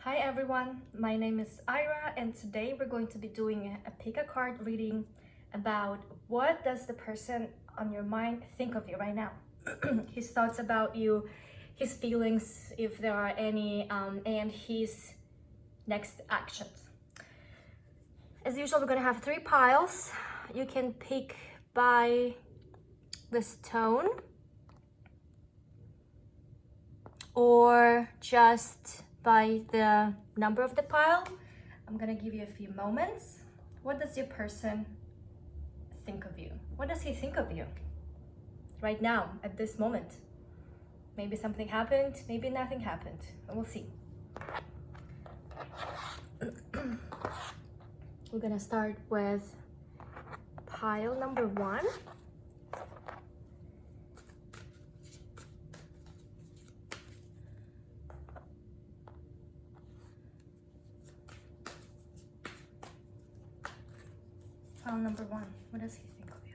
Hi everyone, my name is Ira and today we're going to be doing a pick a card reading about what does the person on your mind think of you right now. His thoughts about you, his feelings if there are any, and his next actions. As usual, we're gonna have 3 piles. You can pick by the stone or just by the number of the pile. I'm gonna give you a few moments. What does your person think of you? What does he think of you right now at this moment? Maybe something happened, maybe nothing happened. We'll see. We're gonna start with pile number 1. Pile number 1, what does he think of you?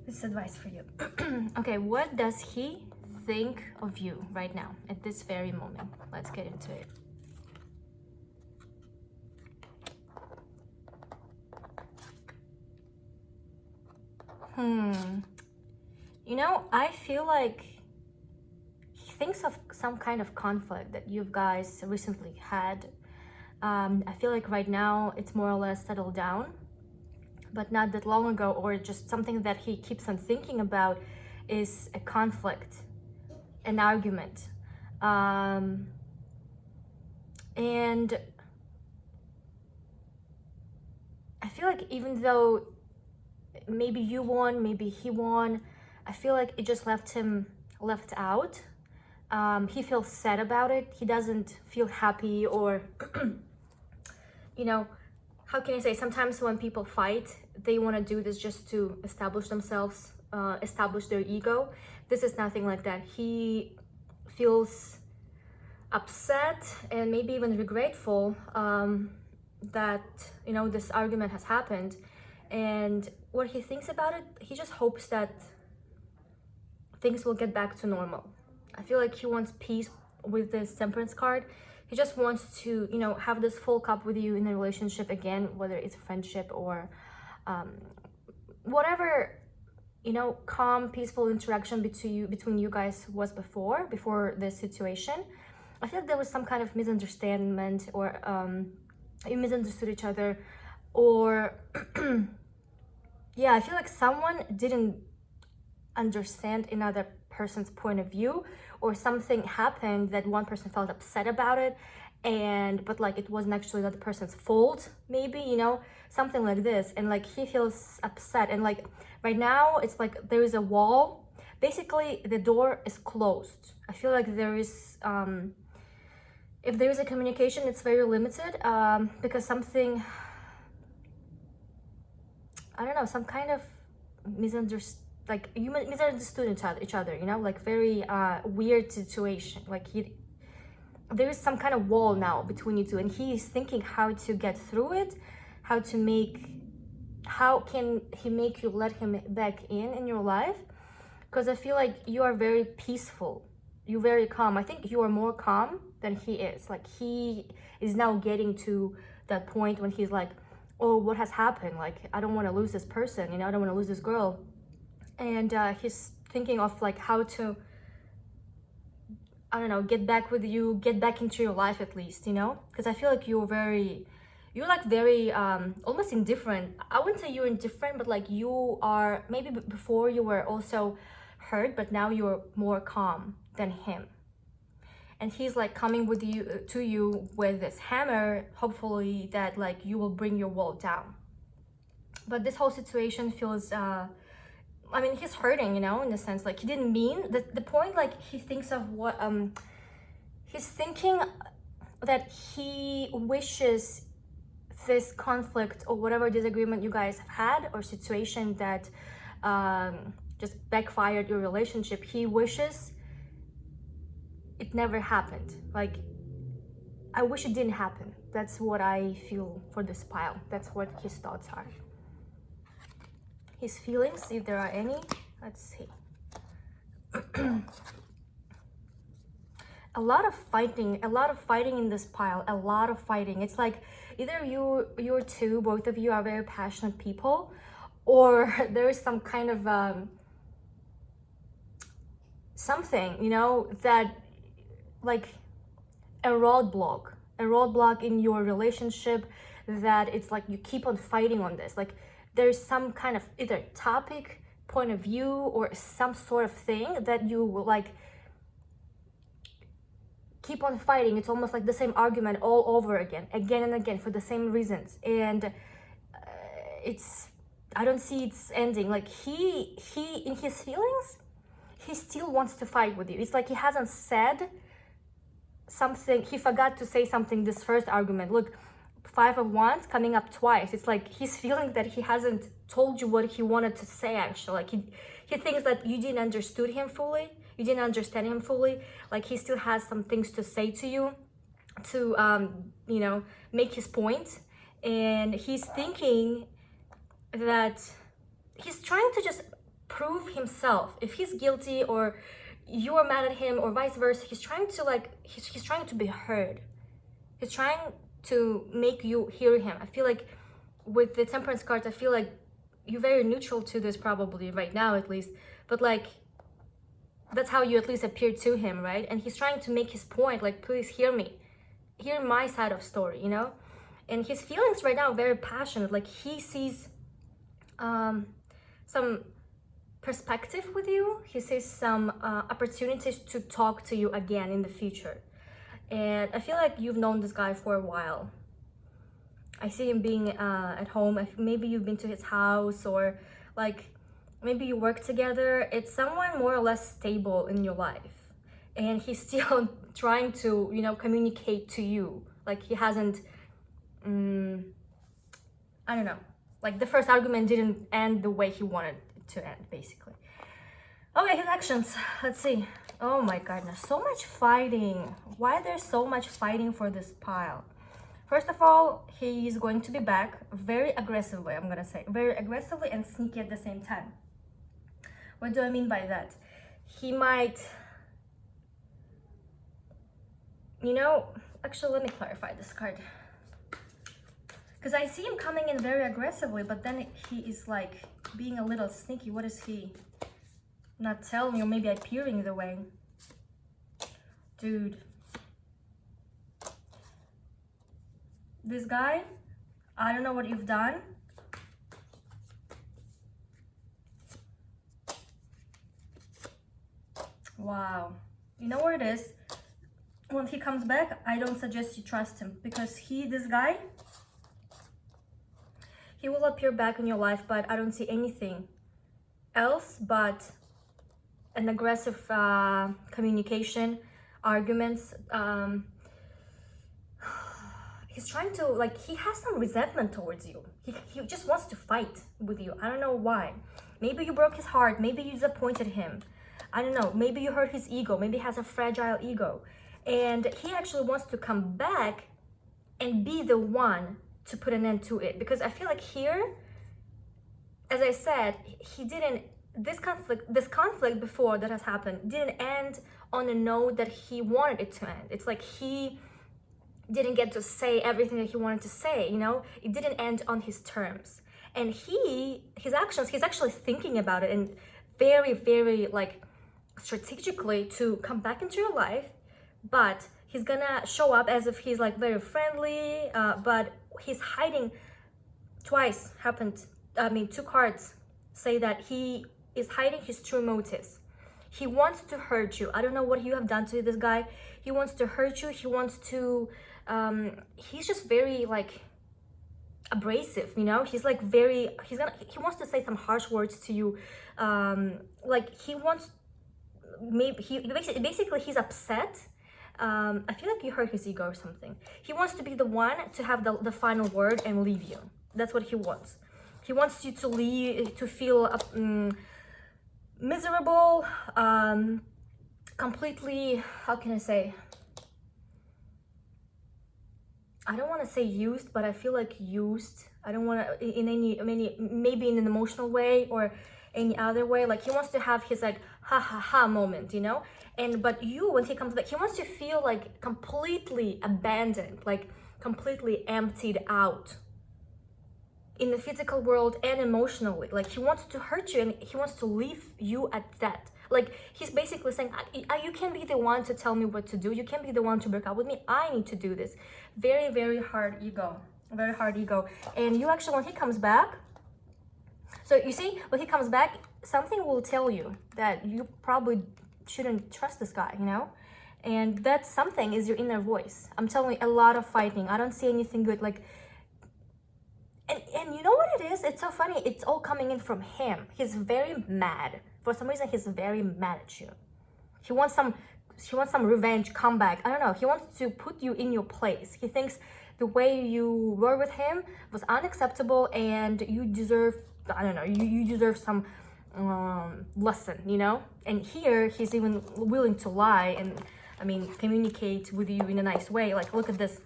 This is advice for you. Okay, what does he think of you right now at this very moment? Let's get into it. You know, I feel like he thinks of some kind of conflict that you guys recently had. I feel like right now it's more or less settled down, but not that long ago, or just something that he keeps on thinking about is a conflict, an argument. And I feel like even though maybe you won, maybe he won, I feel like it just left him left out. He feels sad about it. He doesn't feel happy, or you know, how can I say, sometimes when people fight, they want to do this just to establish themselves, establish their ego. This is nothing like that. He feels upset and maybe even regretful that, you know, this argument has happened. And what he thinks about it, he just hopes that things will get back to normal. I feel like he wants peace with this Temperance card. He just wants to, you know, have this full cup with you in a relationship again, whether it's a friendship or whatever, you know, calm, peaceful interaction between you guys was before this situation. I feel like there was some kind of misunderstanding, or you misunderstood each other, or yeah, I feel like someone didn't understand another person's point of view, or something happened that one person felt upset about it, but like it wasn't actually that person's fault, maybe, you know, something like this. And like he feels upset, and like right now it's like there is a wall, basically the door is closed. I feel like there is if there is a communication, it's very limited, because something, I don't know, some kind of misunderstanding, like you misunderstood each other, you know, like very weird situation. Like there is some kind of wall now between you two, and he is thinking how to get through it, how can he make you let him back in your life, because I feel like you are very peaceful, you're very calm. I think you are more calm than he is. Like he is now getting to that point when he's like, oh, what has happened? Like, I don't want to lose this person, you know, I don't want to lose this girl. And he's thinking of like how to, I don't know, get back with you, get back into your life at least, you know, because I feel like you're like very almost indifferent. I wouldn't say you're indifferent, but like you are, maybe before you were also hurt, but now you're more calm than him. and he's like coming with you to you with this hammer, hopefully that like you will bring your wall down. But this whole situation feels I mean, he's hurting, you know, in the sense like he didn't mean the point. Like he thinks of what he's thinking that he wishes this conflict or whatever disagreement you guys have had or situation that just backfired your relationship, he wishes it never happened. Like, I wish it didn't happen. That's what I feel for this pile. That's what his thoughts are. His feelings, if there are any, let's see. a lot of fighting in this pile, a lot of fighting. It's like either you're two, both of you are very passionate people, or there is some kind of something, you know, that like a roadblock in your relationship, that it's like you keep on fighting on this. Like there's some kind of either topic, point of view, or some sort of thing that you like keep on fighting. It's almost like the same argument all over again and again, for the same reasons. And I don't see it's ending. Like he in his feelings, he still wants to fight with you. It's like he hasn't said something, he forgot to say something this first argument. Look, 5 of Wands coming up twice. It's like he's feeling that he hasn't told you what he wanted to say, actually. Like he thinks that you didn't understood him fully, you didn't understand him fully. Like he still has some things to say to you, to you know, make his point. And he's thinking that he's trying to just prove himself. If he's guilty or you're mad at him or vice versa, he's trying to like he's trying to be heard. He's trying to make you hear him. I feel like with the Temperance cards, I feel like you're very neutral to this, probably right now at least, but like that's how you at least appear to him, right? And he's trying to make his point, like, please hear me, hear my side of story, you know. And his feelings right now are very passionate. Like he sees some perspective with you. He sees some opportunities to talk to you again in the future. And I feel like you've known this guy for a while. I see him being at home. Maybe you've been to his house, or like maybe you work together. It's someone more or less stable in your life, and he's still trying to, you know, communicate to you. Like he hasn't I don't know, like the first argument didn't end the way he wanted it to end, basically. Okay, his actions, let's see. Oh my goodness, so much fighting. Why there's so much fighting for this pile? First of all, he's going to be back very aggressively, I'm gonna say. Very aggressively and sneaky at the same time. What do I mean by that? He might, you know, actually let me clarify this card. Because I see him coming in very aggressively, but then he is like being a little sneaky. What is he not telling me, or maybe appearing the way? Dude. This guy, I don't know what you've done. Wow. You know what it is? When he comes back, I don't suggest you trust him, because this guy, he will appear back in your life, but I don't see anything else but an aggressive communication, arguments. He's trying to, like, he has some resentment towards you. He just wants to fight with you. I don't know why. Maybe you broke his heart. Maybe you disappointed him. I don't know. Maybe you hurt his ego. Maybe he has a fragile ego. And he actually wants to come back and be the one to put an end to it. Because I feel like here, as I said, he didn't, this conflict before that has happened didn't end on a note that he wanted it to end. It's like he didn't get to say everything that he wanted to say, you know? It didn't end on his terms. And his actions, he's actually thinking about it, and very, very like strategically to come back into your life, but he's gonna show up as if he's like very friendly, but he's hiding. Twice happened. I mean, 2 cards say that he is hiding his true motives. He wants to hurt you. I don't know what you have done to this guy. He wants to hurt you. He wants to, he's just very like abrasive, you know? He's like very, he wants to say some harsh words to you. Like he wants, maybe, basically he's upset. I feel like you hurt his ego or something. He wants to be the one to have the final word and leave you. That's what he wants. He wants you to leave, to feel miserable, completely, how can I say? I don't want to say used, but I feel like used. I don't want to, in any, maybe in an emotional way or any other way. Like he wants to have his like, ha ha ha moment, you know? And, but you, when he comes back, he wants to feel like completely abandoned, like completely emptied out in the physical world and emotionally. Like he wants to hurt you and he wants to leave you at that. Like he's basically saying, you can't be the one to tell me what to do. You can't be the one to break up with me. I need to do this. Very, very hard ego. Very hard ego. And you actually, when he comes back, so you see, when he comes back, something will tell you that you probably shouldn't trust this guy, you know? And that something is your inner voice. I'm telling you, a lot of fighting. I don't see anything good. Like, and you know what it is? It's so funny. It's all coming in from him. He's very mad. For some reason, he's very mad at you. He wants some revenge, comeback. I don't know. He wants to put you in your place. He thinks the way you were with him was unacceptable and you deserve, I don't know, you deserve some lesson, you know? And here, he's even willing to lie and, I mean, communicate with you in a nice way. Like, look at this.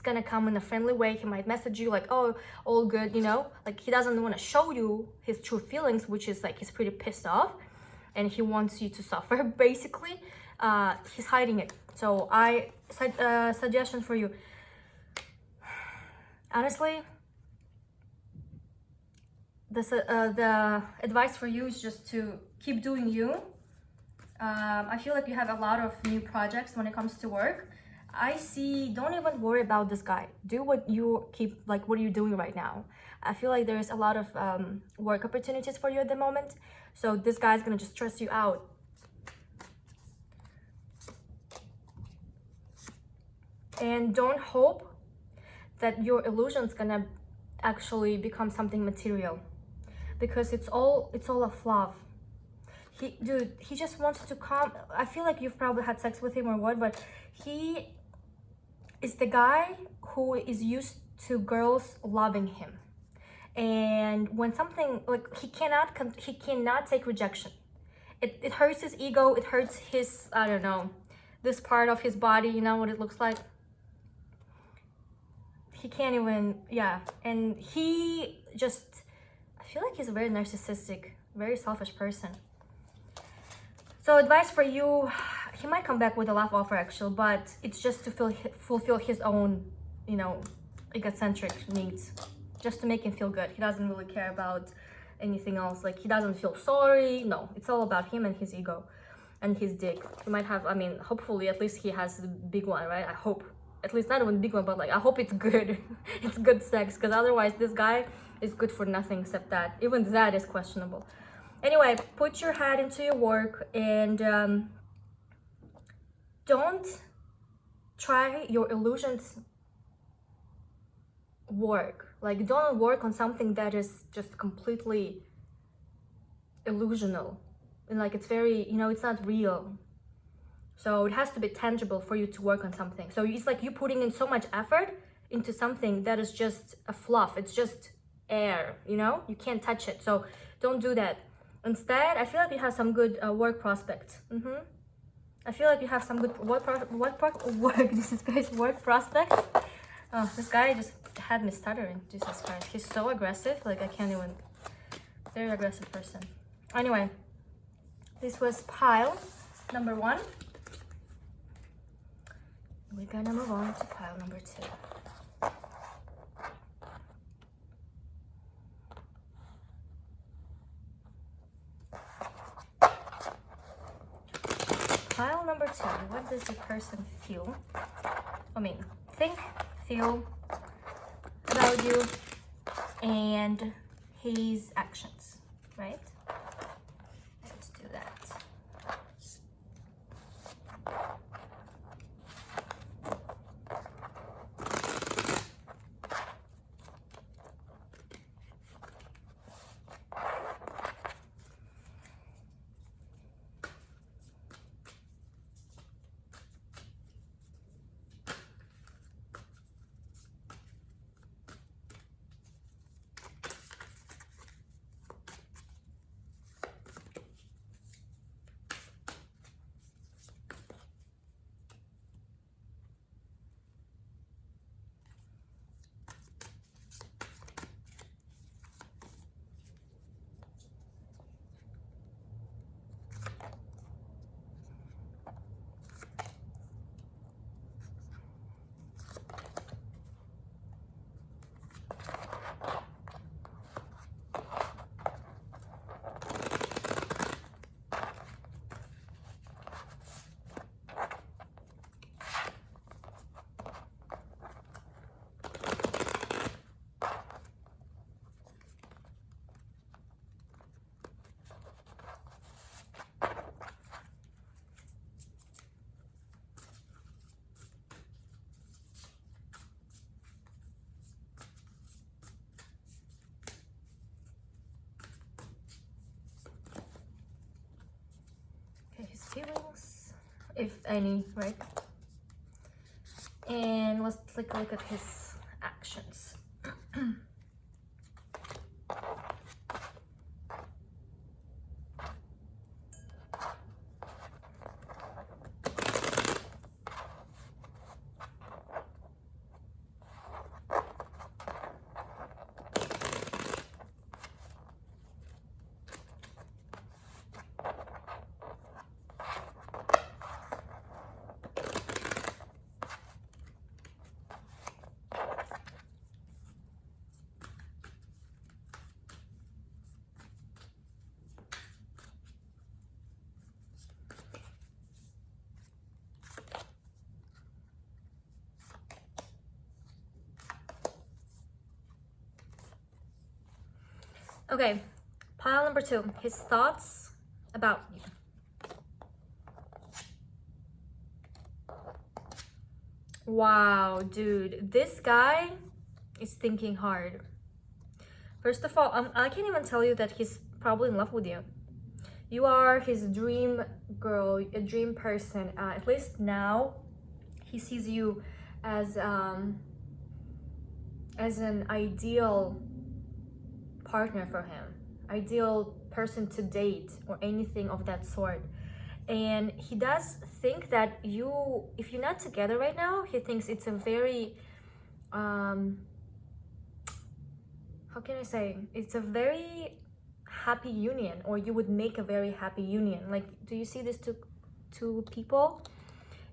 Gonna come in a friendly way. He might message you like, oh, all good, you know? Like he doesn't want to show you his true feelings, which is like he's pretty pissed off and he wants you to suffer basically. He's hiding it. So I suggestion for you, honestly, the advice for you is just to keep doing you. I feel like you have a lot of new projects when it comes to work. I see, don't even worry about this guy. Do what you what are you doing right now? I feel like there's a lot of work opportunities for you at the moment. So this guy's gonna just stress you out. And don't hope that your illusion's gonna actually become something material. Because it's all a fluff. He just wants to come. I feel like you've probably had sex with him or what, but he is the guy who is used to girls loving him. And when something, like, he cannot take rejection. It hurts his ego, it hurts his, I don't know, this part of his body, you know what it looks like? He can't even, yeah. And he just, I feel like he's a very narcissistic, very selfish person. So advice for you, he might come back with a love offer actually, but it's just to fulfill his own, you know, egocentric needs, just to make him feel good. He doesn't really care about anything else. Like he doesn't feel sorry. No, it's all about him and his ego and his dick. He might have, I mean, hopefully at least he has the big one, right? I hope, at least not even big one, but like I hope it's good. It's good sex, because otherwise this guy is good for nothing except that. Even that is questionable. Anyway, put your head into your work and don't try your illusions work. Like don't work on something that is just completely illusional. And like it's very, you know, it's not real. So it has to be tangible for you to work on something. So it's like you putting in so much effort into something that is just a fluff. It's just air, you know? You can't touch it. So don't do that. Instead, I feel like you have some good work prospects. I feel like you have some good work prospects. Oh, this guy just had me stuttering. Jesus Christ, he's so aggressive. Like I can't even. Very aggressive person. Anyway, this was pile number 1. We're gonna move on to pile number 2. Pile number 2, what does the person feel? I mean, think, feel about you and his actions, right? Let's do that. if any, right? And let's take a look at his actions. Okay, pile number 2, his thoughts about you. Wow, dude, this guy is thinking hard. First of all, I can't even tell you that he's probably in love with you. You are his dream girl, a dream person. At least now, he sees you as an ideal partner for him, ideal person to date or anything of that sort. And he does think that you, if you're not together right now, he thinks it's a very how can I say, it's a very happy union, or you would make a very happy union. Like, do you see this two people?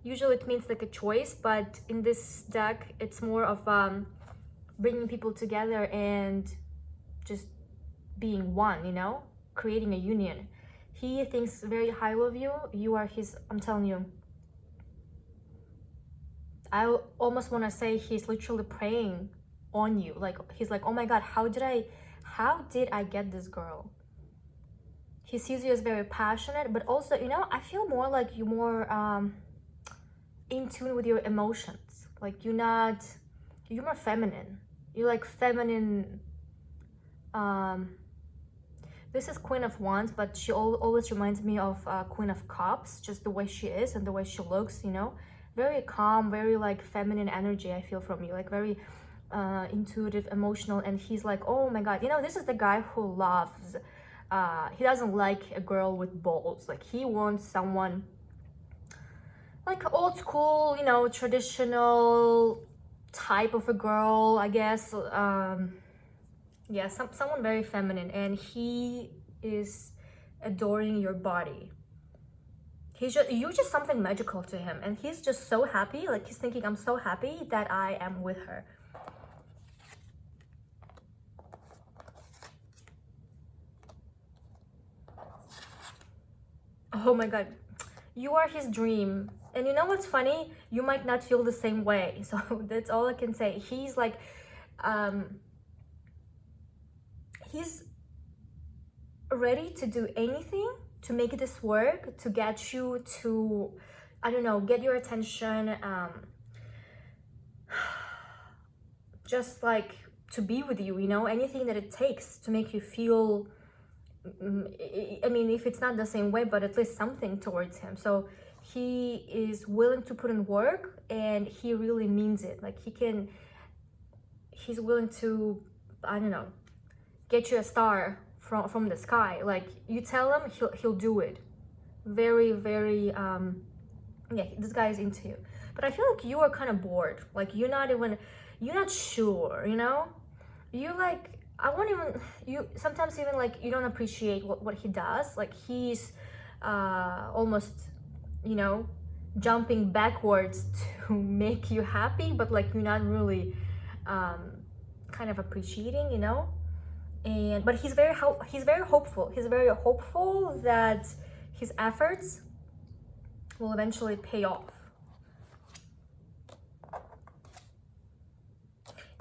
Usually it means like a choice, but in this deck it's more of bringing people together and just being one, you know, creating a union. He thinks very highly of you. You are his, I'm telling you, I almost want to say he's literally praying on you. Like, he's like, oh my god, how did I get this girl? He sees you as very passionate, but also, you know, I feel more like you're more in tune with your emotions. Like, you're more feminine. You're like feminine. This is Queen of Wands, but she always reminds me of Queen of Cups, just the way she is and the way she looks, you know, very calm, very like feminine energy I feel from you, like very intuitive, emotional. And he's like, oh my god, you know, this is the guy who loves, he doesn't like a girl with balls. Like, he wants someone like old school, you know, traditional type of a girl, I guess. Yeah, someone very feminine, and he is adoring your body. You're just something magical to him, and he's just so happy. Like, he's thinking, I'm so happy that I am with her. Oh my god, you are his dream. And you know what's funny? You might not feel the same way. So that's all I can say. He's like, he's ready to do anything to make this work, to get you to, I don't know, get your attention, just like to be with you, you know, anything that it takes to make you feel, I mean, if it's not the same way, but at least something towards him. So he is willing to put in work, and he really means it. Like, he's willing to, I don't know, get you a star from the sky. Like, you tell him, he'll do it. Very, very, yeah, this guy is into you. But I feel like you are kind of bored. Like, you're not sure, you know? You like, I won't even, you sometimes even like, you don't appreciate what he does. Like, he's almost, you know, jumping backwards to make you happy, but like, you're not really kind of appreciating, you know? But he's very hopeful. He's very hopeful that his efforts will eventually pay off.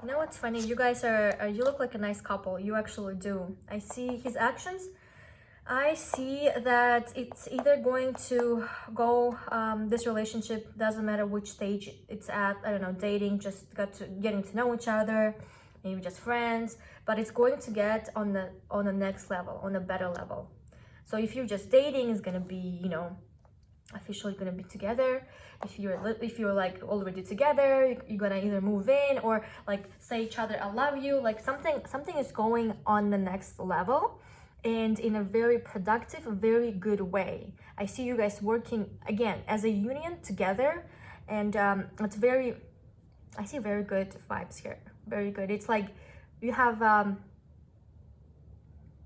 You know what's funny? You guys you look like a nice couple. You actually do. I see his actions. I see that it's either going to go, this relationship, doesn't matter which stage it's at, I don't know, dating, just getting to know each other, maybe just friends, but it's going to get on the next level, on a better level. So if you're just dating, it's gonna be, you know, officially gonna be together. If you're like already together, you're gonna either move in or like say each other I love you. Like something is going on the next level, and in a very productive, very good way. I see you guys working again as a union together, and it's very, I see very good vibes here. Very good. It's like you have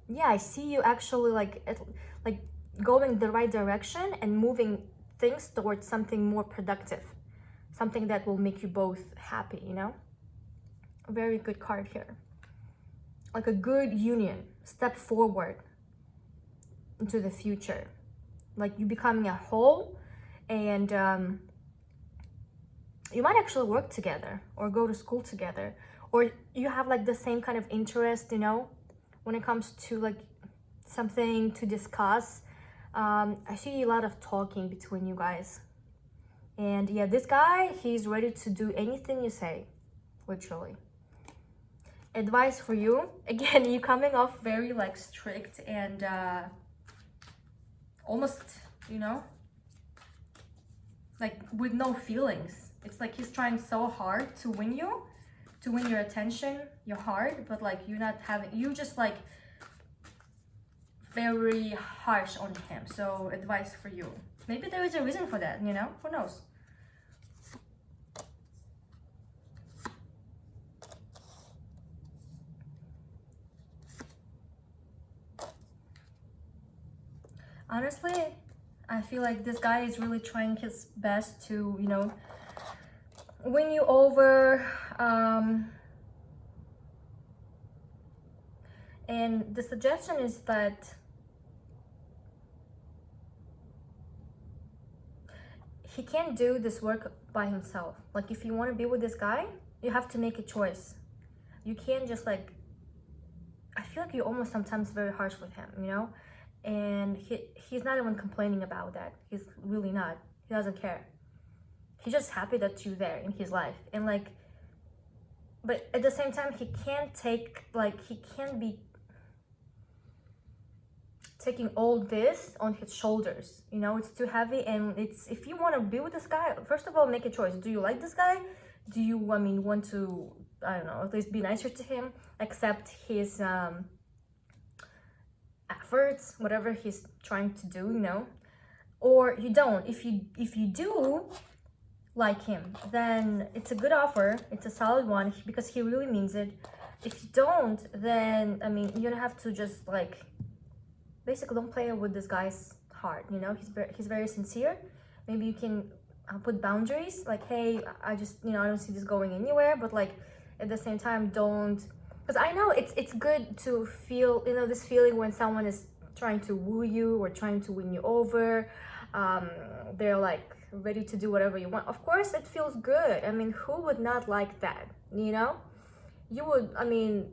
yeah, I see you actually like going the right direction and moving things towards something more productive, something that will make you both happy, you know. A very good card here, like a good union, step forward into the future, like you becoming a whole, and you might actually work together or go to school together, or you have like the same kind of interest, you know, when it comes to like something to discuss. I see a lot of talking between you guys, and yeah, this guy, he's ready to do anything you say, literally. Advice for you, again, you coming off very like strict and almost, you know, like with no feelings. It's like he's trying so hard to win you, to win your attention, your heart, but like you're not having, you just like very harsh on him. So advice for you, maybe there is a reason for that, you know, who knows. Honestly, I feel like this guy is really trying his best to, you know, win you over, and the suggestion is that he can't do this work by himself. Like if you want to be with this guy, you have to make a choice. You can't just like, I feel like you're almost sometimes very harsh with him, you know, and he's not even complaining about that. He's really not. He doesn't care. He's just happy that you're there in his life, and like, but at the same time, he can't take, like, he can't be taking all this on his shoulders, you know. It's too heavy. And it's, if you want to be with this guy, first of all, make a choice. Do you like this guy? Do you, I mean, want to, I don't know, at least be nicer to him, accept his efforts, whatever he's trying to do, you know, or you don't. If you do like him, then it's a good offer, it's a solid one, because he really means it. If you don't, then I mean, you're gonna have to just like basically don't play with this guy's heart, you know. He's very sincere. Maybe you can put boundaries, like, hey, I just, you know, I don't see this going anywhere, but like at the same time, don't, because I know it's good to feel, you know, this feeling when someone is trying to woo you or trying to win you over. They're like ready to do whatever you want. Of course it feels good. I mean, who would not like that, you know? You would, I mean,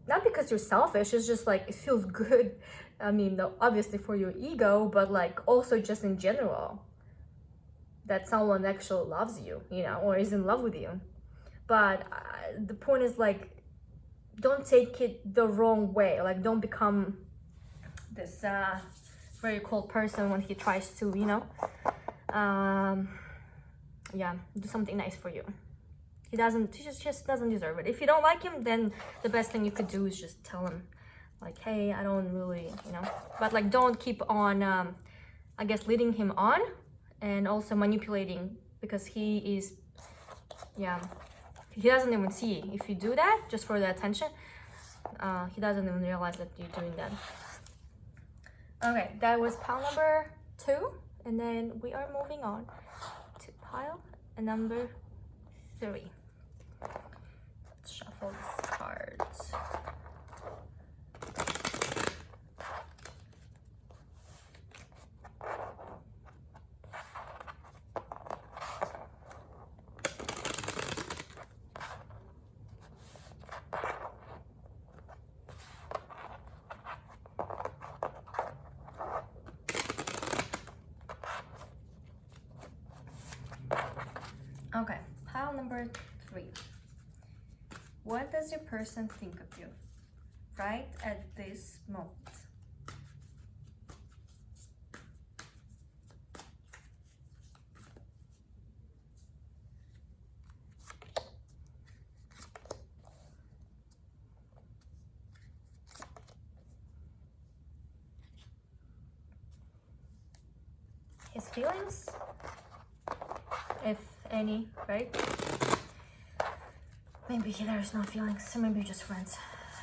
not because you're selfish, it's just like it feels good. I mean, obviously for your ego, but like also just in general, that someone actually loves you, you know, or is in love with you. But the point is like, don't take it the wrong way. Like, don't become this very cold person when he tries to, you know, yeah, do something nice for you. He just doesn't deserve it. If you don't like him, then the best thing you could do is just tell him, like, hey, I don't really, you know, but like, don't keep on, I guess, leading him on and also manipulating, because he is, yeah, he doesn't even see. If you do that just for the attention, he doesn't even realize that you're doing that. Okay, that was pile number 2, and then we are moving on to pile number 3. Let's shuffle these cards. Okay, pile number 3. What does your person think of you right at this moment? his feelings, if any, right? Maybe there's no feelings, so maybe just friends.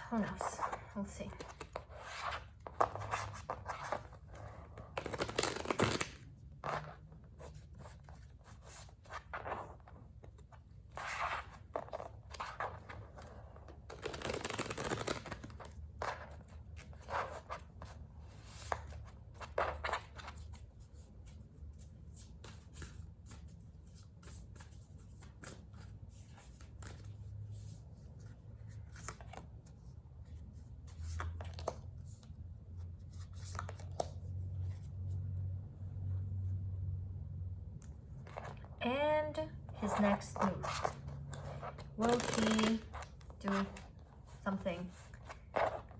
Who knows? We'll see. And his next move. Will he do something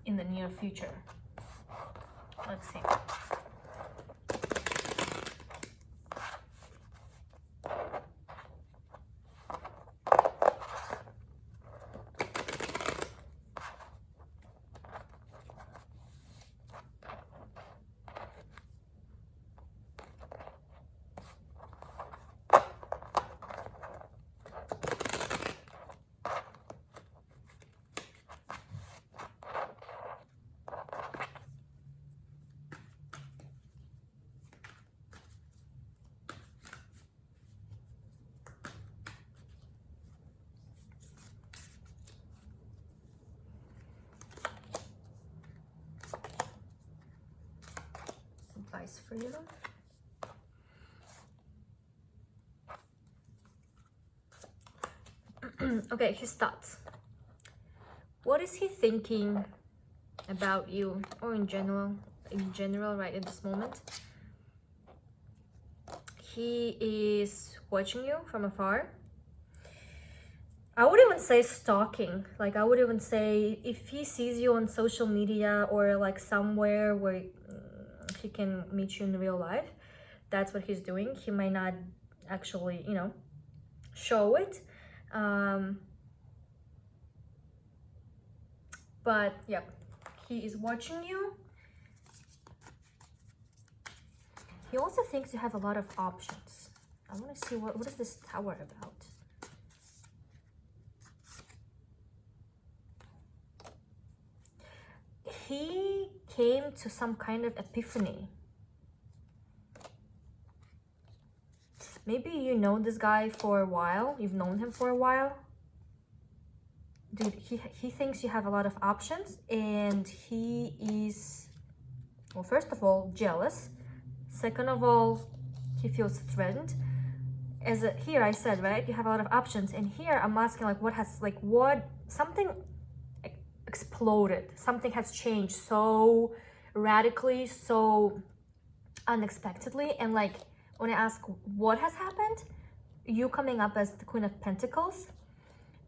in the near future? Let's see. Advice for you. Okay, his thoughts. What is he thinking about you, or in general right at this moment? He is watching you from afar. I would even say stalking. Like, I would even say if he sees you on social media or like somewhere where he can meet you in real life, that's what he's doing. He might not actually, you know, show it. But yeah, he is watching you. He also thinks you have a lot of options. I want to see what is this tower about? He came to some kind of epiphany. Maybe you know this guy for a while. You've known him for a while. Dude, he thinks you have a lot of options, and he is, well, first of all, jealous. Second of all, he feels threatened. Here I said, right, you have a lot of options, and here I'm asking, like, something exploded, something has changed so radically, so unexpectedly, and like when I ask what has happened, you coming up as the Queen of Pentacles.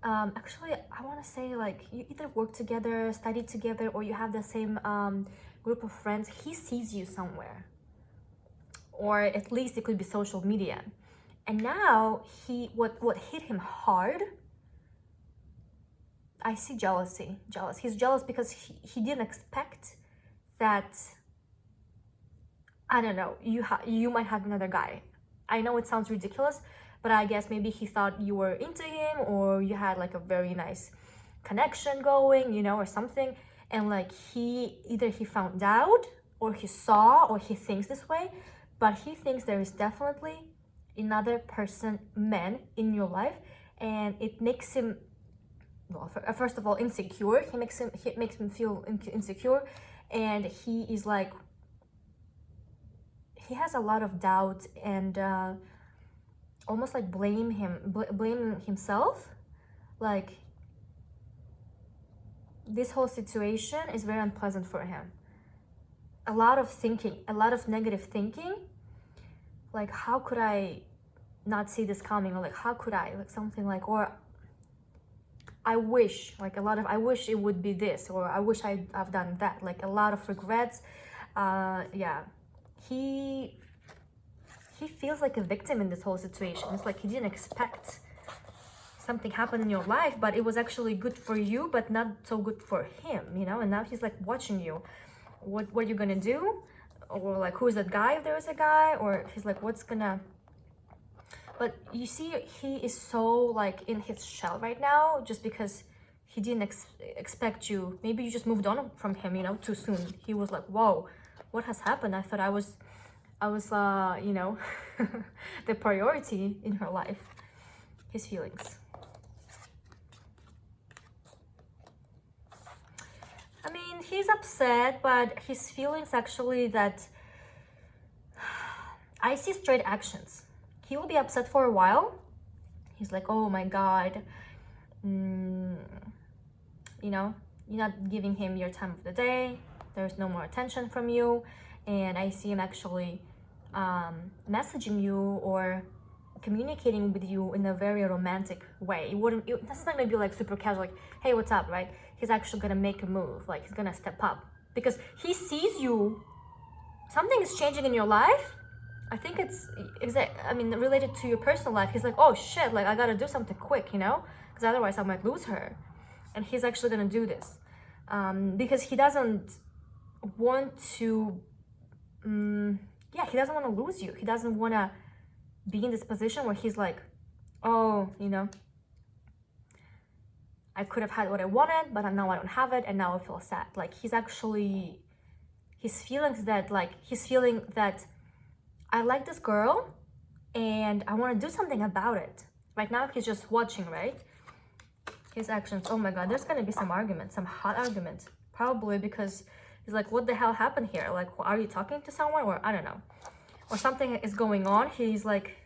Actually, I want to say, like, you either work together, study together, or you have the same group of friends. He sees you somewhere, or at least it could be social media. And now what hit him hard, I see jealousy. He's jealous because he didn't expect that, I don't know, you might have another guy. I know it sounds ridiculous, but I guess maybe he thought you were into him, or you had like a very nice connection going, you know, or something. And like he found out, or he saw, or he thinks this way, but he thinks there is definitely another man in your life, and it makes him, well, first of all, insecure. It makes him feel insecure, and he is like, he has a lot of doubt and almost like blaming himself. Like, this whole situation is very unpleasant for him. A lot of thinking, a lot of negative thinking. Like, how could I not see this coming? Or like, how could I, like, something like, or I wish, like, I wish it would be this, or I wish I've done that. Like, a lot of regrets. Yeah, he feels like a victim in this whole situation. It's like he didn't expect something happened in your life, but it was actually good for you, but not so good for him, you know. And now he's like watching you. What you're gonna do? or like, who's that guy if there is a guy, or he's like, what's gonna, but you see, he is so like in his shell right now, just because he didn't expect you. Maybe you just moved on from him, you know, too soon. He was like, whoa, what has happened? I thought I was you know, the priority in her life. His feelings. I mean, he's upset, but his feelings actually that I see straight actions. He will be upset for a while. He's like, oh my God, you know, you're not giving him your time of the day. There's no more attention from you. And I see him actually messaging you or communicating with you in a very romantic way. That's not gonna be like super casual, like, hey, what's up, right? He's actually gonna make a move, like he's gonna step up because he sees you. Something is changing in your life. I think it's related to your personal life. He's like, oh shit, like I gotta do something quick, you know, because otherwise I might lose her. And he's actually gonna do this because he doesn't want to. He doesn't want to lose you. He doesn't want to be in this position where he's like, oh, you know, I could have had what I wanted, but now I don't have it, and now I feel sad. Like he's feeling that I like this girl and I want to do something about it. Right now he's just watching, right? His actions, oh my God, there's gonna be some argument, some hot argument, probably because he's like, what the hell happened here? Like, are you talking to someone, or I don't know, or something is going on. He's like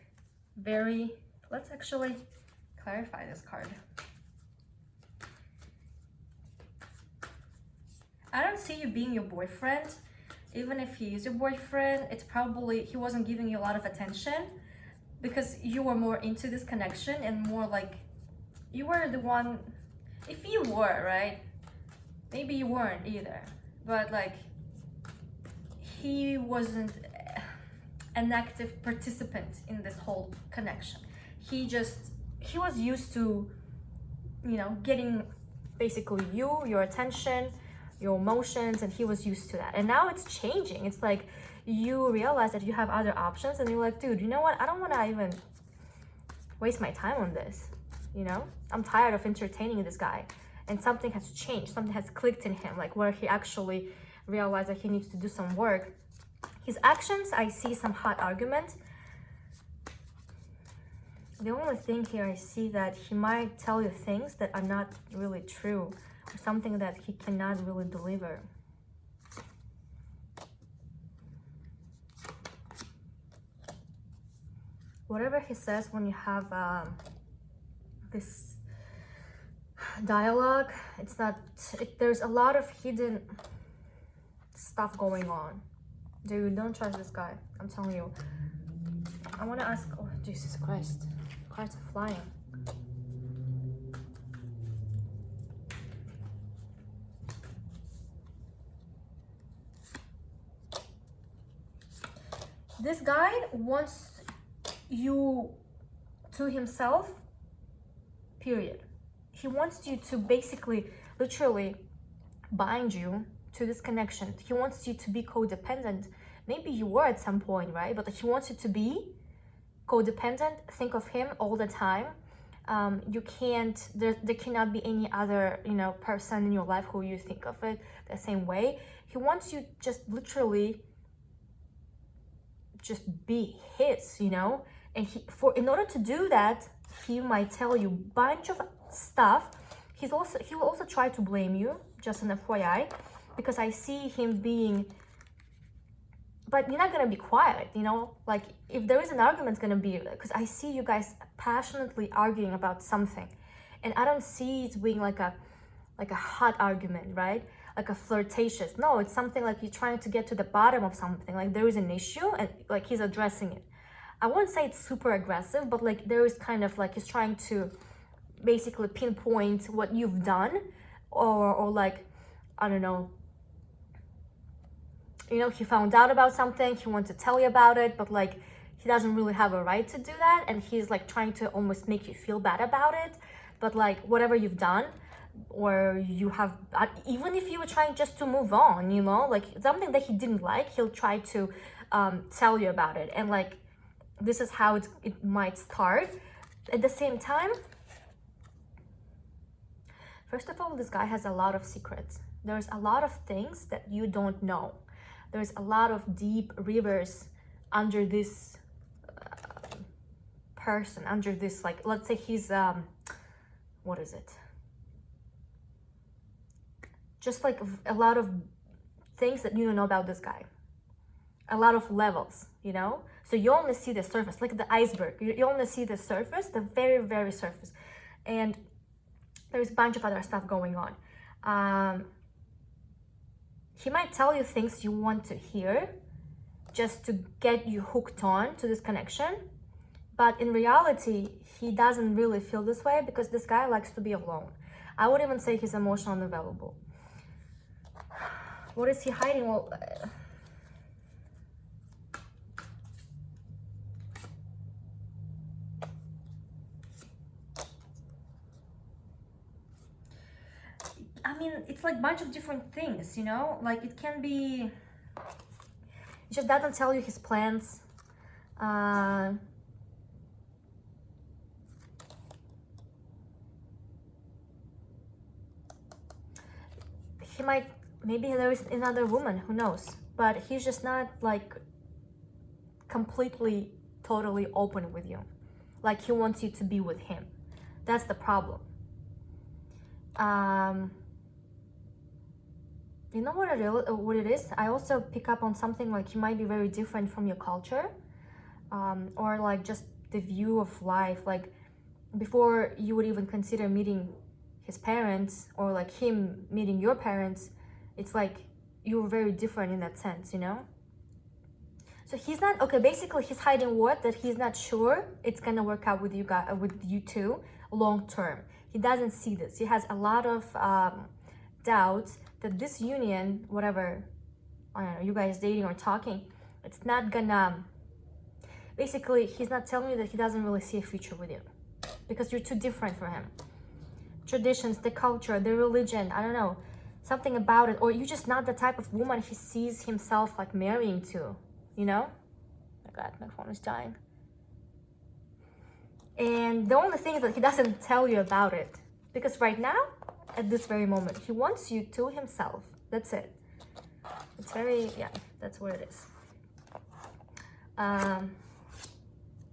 very, let's actually clarify this card. I don't see you being your boyfriend. Even if he is your boyfriend, it's probably he wasn't giving you a lot of attention because you were more into this connection and more like you were the one. If you were, right? Maybe you weren't either, but like he wasn't an active participant in this whole connection. He was used to, you know, getting basically your attention, your emotions, and he was used to that. And now it's changing. It's like you realize that you have other options and you're like, dude, you know what? I don't want to even waste my time on this. You know, I'm tired of entertaining this guy. And something has changed. Something has clicked in him, like where he actually realized that he needs to do some work. His actions, I see some hot argument. The only thing here I see that he might tell you things that are not really true, or something that he cannot really deliver. Whatever he says when you have this dialogue, it's not, there's a lot of hidden stuff going on. Dude, don't trust this guy. I'm telling you. I want to ask, oh, Jesus Christ. Cards are flying. This guy wants you to himself, period. He wants you to basically, literally bind you to this connection. He wants you to be codependent. Maybe you were at some point, right? But he wants you to be codependent. Think of him all the time. You can't, there cannot be any other, you know, person in your life who you think of it the same way. He wants you just literally just be his, you know? And in order to do that, he might tell you a bunch of stuff. He will also try to blame you, just an FYI, because I see him being, but you're not gonna be quiet, you know? Like if there is an argument, it's gonna be, because I see you guys passionately arguing about something, and I don't see it being like a hot argument, right? Like a flirtatious. No, it's something like you're trying to get to the bottom of something. Like there is an issue and like he's addressing it. I won't say it's super aggressive, but like there is kind of like he's trying to basically pinpoint what you've done, or like, I don't know, you know, he found out about something, he wants to tell you about it, but like he doesn't really have a right to do that, and he's like trying to almost make you feel bad about it. But like whatever you've done, or you have, even if you were trying just to move on, you know, like something that he didn't like, he'll try to tell you about it. And like, this is how it might start. At the same time, first of all, this guy has a lot of secrets. There's a lot of things that you don't know. There's a lot of deep rivers under this person, under this, like, let's say he's, what is it? Just like a lot of things that you don't know about this guy. A lot of levels, you know? So you only see the surface, like the iceberg. You only see the surface, the very, very surface. And there's a bunch of other stuff going on. He might tell you things you want to hear just to get you hooked on to this connection. But in reality, he doesn't really feel this way because this guy likes to be alone. I would even say he's emotionally unavailable. What is he hiding? Well, I mean, it's like a bunch of different things, you know? Like, it can be... He just doesn't tell you his plans. He might... Maybe there is another woman, who knows? But he's just not, like, completely, totally open with you. Like, he wants you to be with him. That's the problem. You know what it is? I also pick up on something like he might be very different from your culture, or like just the view of life. Like, before you would even consider meeting his parents, or like him meeting your parents, it's like you're very different in that sense, you know? So he's not, okay, basically he's hiding what? That he's not sure it's gonna work out with you guys, with you two long term. He doesn't see this. He has a lot of doubts that this union, whatever, I don't know, you guys dating or talking, it's not gonna, basically he's not telling you that he doesn't really see a future with you because you're too different for him. Traditions, the culture, the religion, I don't know, something about it, or you're just not the type of woman he sees himself like marrying to, you know? Oh my God, my phone is dying. And the only thing is that he doesn't tell you about it, because right now, at this very moment, he wants you to himself. That's it. It's very, yeah, that's what it is.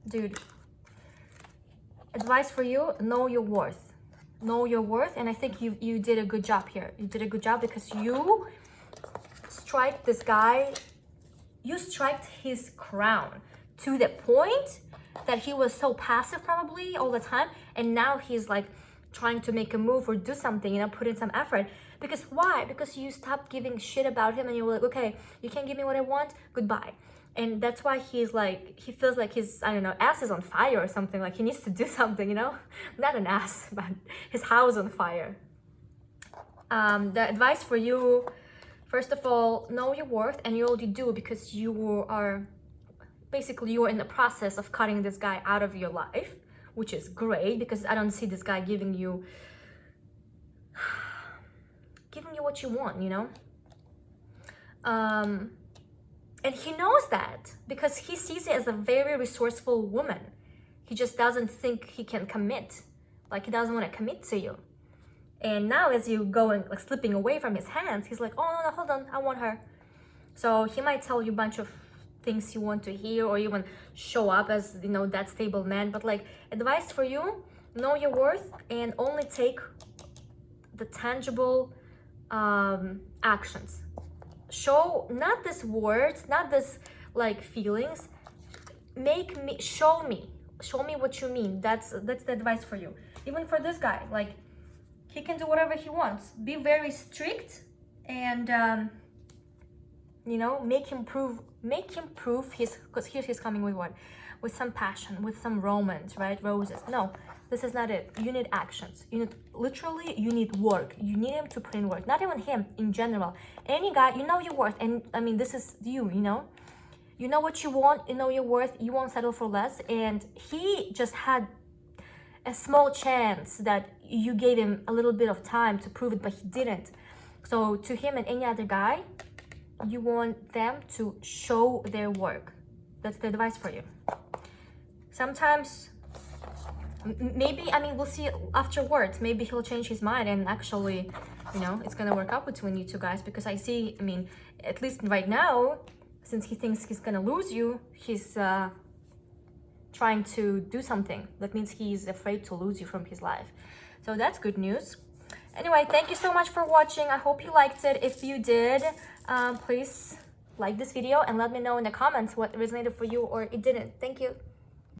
Dude, advice for you, know your worth. Know your worth, and I think you did a good job here. You did a good job because you strike this guy, you striked his crown to the point that he was so passive probably all the time, and now he's like trying to make a move or do something, you know, put in some effort. Because why? Because you stopped giving shit about him and you were like, okay, you can't give me what I want, goodbye. And that's why he's like, he feels like his, I don't know, ass is on fire or something, like he needs to do something, you know? Not an ass, but his house on fire. The advice for you, first of all, know your worth, and you already do, because you are, basically you are in the process of cutting this guy out of your life, which is great, because I don't see this guy giving you what you want, you know? And he knows that because he sees it as a very resourceful woman. He just doesn't think he can commit. Like, he doesn't want to commit to you. And now as you go and like slipping away from his hands, he's like, oh, no, hold on, I want her. So he might tell you a bunch of things you want to hear, or even show up as, you know, that stable man. But like, advice for you, know your worth and only take the tangible actions. Show, not this words, not this like feelings. Show me what you mean. That's the advice for you. Even for this guy, like, he can do whatever he wants. Be very strict, and you know, make him prove his, because here he's coming with what? With some passion, with some romance, right? Roses. No, this is not it. You need actions. You need, literally, you need work. You need him to put in work. Not even him, in general. Any guy, you know your worth. And I mean, this is you know? You know what you want, you know your worth. You won't settle for less. And he just had a small chance that you gave him a little bit of time to prove it, but he didn't. So to him and any other guy, you want them to show their work. That's the advice for you. Sometimes, maybe, I mean, we'll see afterwards. Maybe he'll change his mind and actually, you know, it's gonna work out between you two guys. Because I see, I mean, at least right now, since he thinks he's gonna lose you, he's trying to do something. That means he's afraid to lose you from his life. So that's good news. Anyway, thank you so much for watching. I hope you liked it. If you did, please like this video and let me know in the comments what resonated for you or it didn't. Thank you.